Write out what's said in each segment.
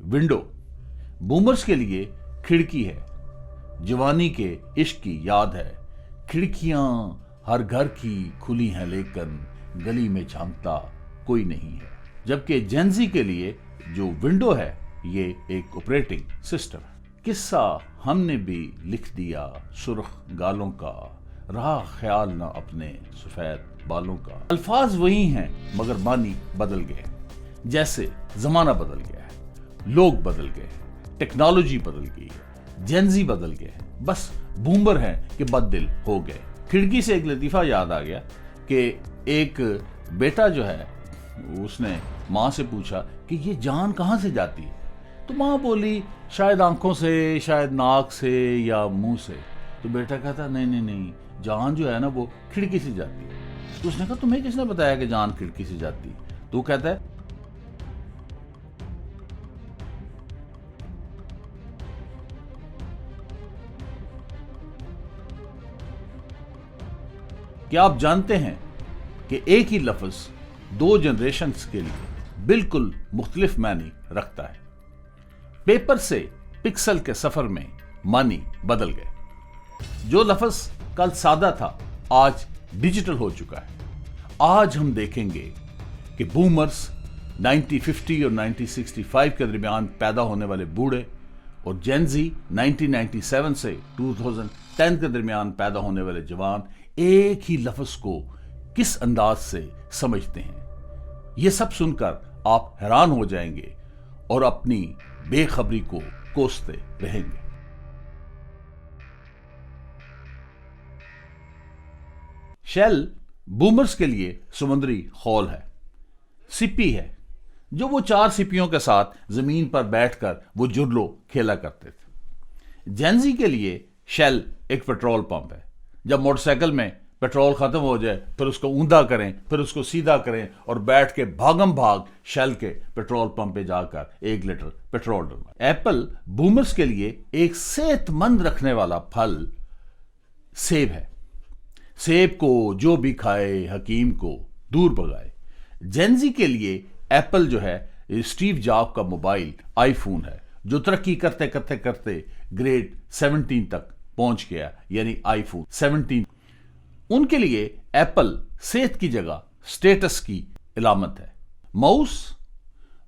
Window boomers کے لیے کھڑکی ہے، جوانی کے عشق کی یاد ہے، کھڑکیاں ہر گھر کی کھلی ہیں لیکن گلی میں جھانکتا کوئی نہیں ہے، جبکہ جینزی کے لیے جو ونڈو ہے یہ ایک آپریٹنگ سسٹم ہے۔ قصہ ہم نے بھی لکھ دیا سرخ گالوں کا، رہا خیال نہ اپنے سفید بالوں کا۔ الفاظ وہی ہیں مگر معنی بدل گئے، جیسے زمانہ بدل گیا ہے، لوگ بدل گئے، ٹیکنالوجی بدل گئی ہے، جینزی بدل گئے، بس بومر ہیں کہ بد دل ہو گئے۔ کھڑکی سے ایک لطیفہ یاد آ گیا کہ ایک بیٹا جو ہے اس نے ماں سے پوچھا کہ یہ جان کہاں سے جاتی ہے؟ تو ماں بولی شاید آنکھوں سے، شاید ناک سے یا منہ سے۔ تو بیٹا کہتا نہیں، جان جو ہے نا وہ کھڑکی سے جاتی ہے۔ تو اس نے کہا تمہیں کس نے بتایا کہ جان کھڑکی سے جاتی ہے؟ تو وہ کہتا ہے کہ آپ جانتے ہیں کہ ایک ہی لفظ دو جنریشنز کے لیے بالکل مختلف معنی رکھتا ہے۔ پیپر سے پکسل کے سفر میں معنی بدل گئے۔ جو لفظ کل سادہ تھا آج ڈیجیٹل ہو چکا ہے۔ آج ہم دیکھیں گے کہ بومرز 1950 اور 1965 کے درمیان پیدا ہونے والے بوڑھے اور جینزی 1997 سے 2010 کے درمیان پیدا ہونے والے جوان ایک ہی لفظ کو کس انداز سے سمجھتے ہیں۔ یہ سب سن کر آپ حیران ہو جائیں گے اور اپنی بے خبری کو کوستے رہیں گے۔ شیل بومرز کے لیے سمندری خول ہے، سپی ہے، جو وہ 4 سپیوں کے ساتھ زمین پر بیٹھ کر وہ جرلو کھیلا کرتے تھے۔ جینزی کے لیے شیل ایک پیٹرول پمپ ہے۔ جب موٹر سائیکل میں پیٹرول ختم ہو جائے پھر اس کو اوندا کریں، پھر اس کو سیدھا کریں اور بیٹھ کے بھاگم بھاگ شیل کے پیٹرول پمپ پہ جا کر 1 لیٹر پیٹرول ڈلوائیں۔ ایپل بومرز کے لیے ایک صحت مند رکھنے والا پھل سیب ہے۔ سیب کو جو بھی کھائے حکیم کو دور بھگائے۔ جینزی کے لیے ایپل جو ہے اسٹیو جاب کا موبائل آئی فون ہے، جو ترقی کرتے کرتے کرتے گریڈ 17 تک پہنچ گیا، یعنی آئی فون 17۔ ان کے لیے ایپل صحت کی جگہ سٹیٹس کی علامت ہے۔ ماؤس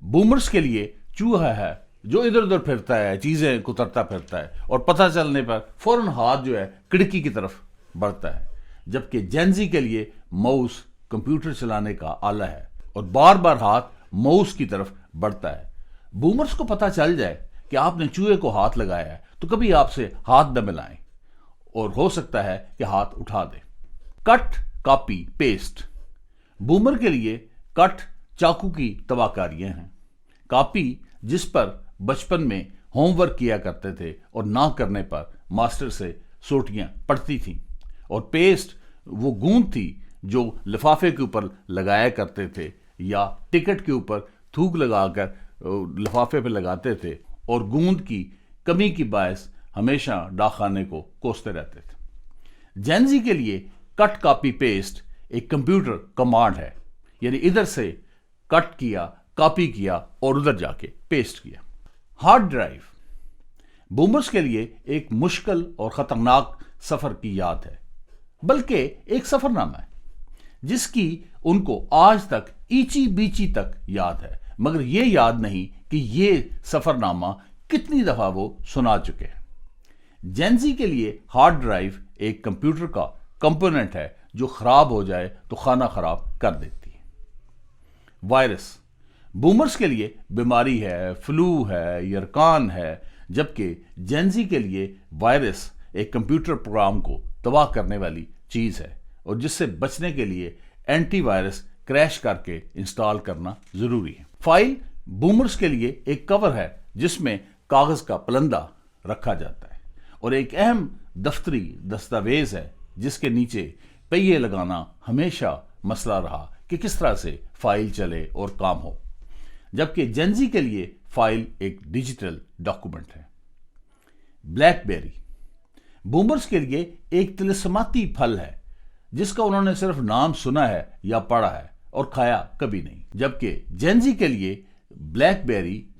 بومرز کے لیے چوہا ہے جو ادھر ادھر پھرتا ہے، چیزیں کترتا پھرتا ہے اور پتہ چلنے پر فوراً ہاتھ جو ہے کھڑکی کی طرف بڑھتا ہے، جبکہ جینزی کے لیے ماؤس کمپیوٹر چلانے کا آلہ ہے اور بار بار ہاتھ ماؤس کی طرف بڑھتا ہے۔ بومرز کو پتہ چل جائے کہ آپ نے چوہے کو ہاتھ لگایا ہے تو کبھی آپ سے ہاتھ نہ ملائیں اور ہو سکتا ہے کہ ہاتھ اٹھا دیں۔ کٹ، کاپی، پیسٹ بومر کے لیے کٹ چاقو کی تباہ کاریاں ہیں، کاپی جس پر بچپن میں ہوم ورک کیا کرتے تھے اور نہ کرنے پر ماسٹر سے سوٹیاں پڑتی تھیں، اور پیسٹ وہ گوند تھی جو لفافے کے اوپر لگایا کرتے تھے یا ٹکٹ کے اوپر تھوک لگا کر لفافے پہ لگاتے تھے اور گوند کی کمی کی باعث ہمیشہ ڈاکخانے کو کوستے رہتے تھے۔ جینزی کے لیے کٹ، کاپی، پیسٹ ایک کمپیوٹر کمانڈ ہے، یعنی ادھر سے کٹ کیا، کاپی کیا اور ادھر جا کے پیسٹ کیا۔ ہارڈ ڈرائیو بومرز کے لیے ایک مشکل اور خطرناک سفر کی یاد ہے، بلکہ ایک سفر نامہ ہے جس کی ان کو آج تک ایچی بیچی تک یاد ہے، مگر یہ یاد نہیں کہ یہ سفر نامہ کتنی دفعہ وہ سنا چکے ہیں۔ جینزی کے لیے ہارڈ ڈرائیو ایک کمپیوٹر کا کمپوننٹ ہے جو خراب ہو جائے تو خانہ خراب کر دیتی ہے۔ وائرس بومرز کے لیے بیماری ہے، فلو ہے، یرکان ہے، جبکہ جینزی کے لیے وائرس ایک کمپیوٹر پروگرام کو تباہ کرنے والی چیز ہے اور جس سے بچنے کے لیے اینٹی وائرس کریش کر کے انسٹال کرنا ضروری ہے۔ فائل بومرز کے لیے ایک کور ہے جس میں کاغذ کا پلندہ رکھا جاتا ہے اور ایک اہم دفتری دستاویز ہے جس کے نیچے پہیے لگانا ہمیشہ مسئلہ رہا کہ کس طرح سے فائل چلے اور کام ہو، جبکہ جینزی کے لیے فائل ایک ڈیجیٹل ڈاکومنٹ ہے۔ بلیک بیری بومرز کے لیے ایک طلسماتی پھل ہے جس کا انہوں نے صرف نام سنا ہے یا پڑھا ہے اور کھایا کبھی نہیں، جبکہ جینزی کے لیے بلیک بیری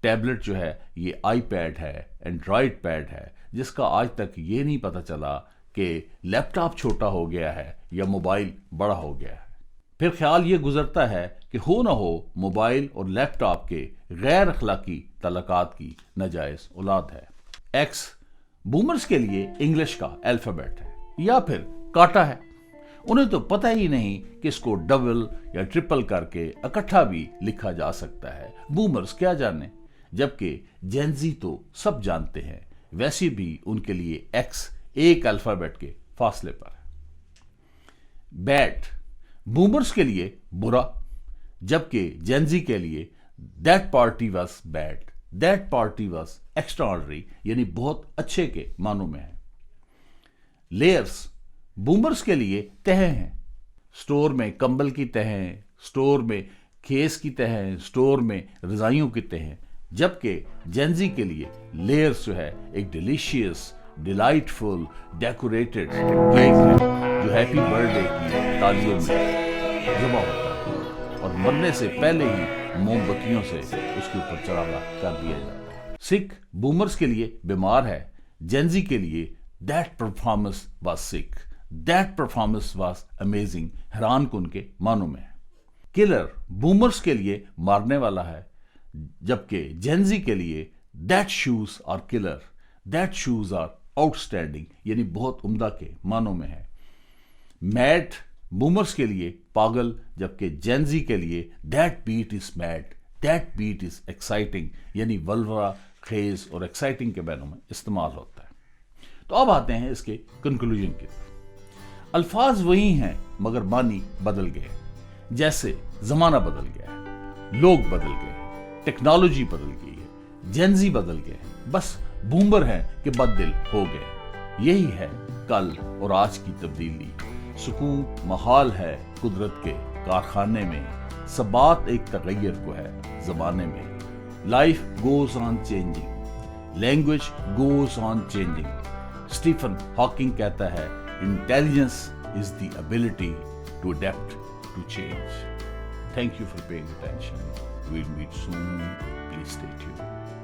ٹیبلٹ جو ہے یہ آئی پیڈ ہے، اینڈرائڈ پیڈ ہے، جس کا آج تک یہ نہیں پتہ چلا کہ لیپ ٹاپ چھوٹا ہو گیا ہے یا موبائل بڑا ہو گیا ہے۔ پھر خیال یہ گزرتا ہے کہ ہو نہ ہو موبائل اور لیپ ٹاپ کے غیر اخلاقی تعلقات کی ناجائز اولاد ہے۔ ایکس بومرز کے لیے انگلش کا الفابیٹ ہے یا پھر کاٹا ہے۔ انہیں تو پتہ ہی نہیں کہ اس کو ڈبل یا ٹرپل کر کے اکٹھا بھی لکھا جا سکتا ہے۔ بومرز کیا جانے، جبکہ جین زی تو سب جانتے ہیں، ویسے بھی ان کے لیے ایکس ایک الفابیٹ کے فاصلے پر ہے۔ بیڈ بومرز کے لیے برا، جبکہ جین زی کے لیے that party was bed, that party was extraordinary, یعنی بہت اچھے کے معنوں میں ہے۔ لیئرز بومرز کے لیے تہیں ہیں، سٹور میں کمبل کی تہیں، سٹور میں کھیس کی تہیں، سٹور میں رضائیوں کی تہیں، جبکہ جین زی کے لیے لیئرز جو ہے ایک ڈیلیشیس، ڈیلائٹ فل، ڈیکوریٹڈ کیک ہے جو ہیپی برتھ ڈے کی تالیوں میں ذبح ہوتا ہے اور مرنے سے پہلے ہی موم بتیوں سے اس کے اوپر چراغا کر دیا جاتا ہے۔ سکھ بومرز کے لیے بیمار ہے، جین زی کے لیے دیٹ پرفارمنس واز سک، دیٹ پرفارمنس واز امیزنگ، حیران کن کے معنوں میں ہے۔ کلر بومرز کے لیے مارنے والا ہے، جبکہ جین زی کے لیے that shoes are killer, that shoes are آؤٹ اسٹینڈنگ، یعنی بہت عمدہ کے معنوں میں ہے۔ میڈ بومرز کے لیے پاگل، جبکہ جین زی کے لیے that beat is mad, that beat is exciting, یعنی ولولہ خیز اور ایکسائٹنگ کے معنوں میں استعمال ہوتا ہے۔ تو اب آتے ہیں اس کے کنکلوژن کی طرف۔ الفاظ وہی ہیں مگر معنی بدل گئے، جیسے زمانہ بدل گیا ہے، لوگ بدل گئے، ٹیکنالوجی بدل گئی ہے، جین زی بدل گئے، بس بومر ہیں کہ بد دل ہو گئے۔ یہی ہے کل اور آج کی تبدیلی، سکون محال ہے قدرت کے کارخانے میں، ثبات ایک تغیر کو ہے زمانے میں۔ Life goes on changing, language goes on changing. Stephen Hawking کہتا ہے intelligence is the ability to adapt to change. Thank you for paying attention. We'll meet soon. Please stay tuned.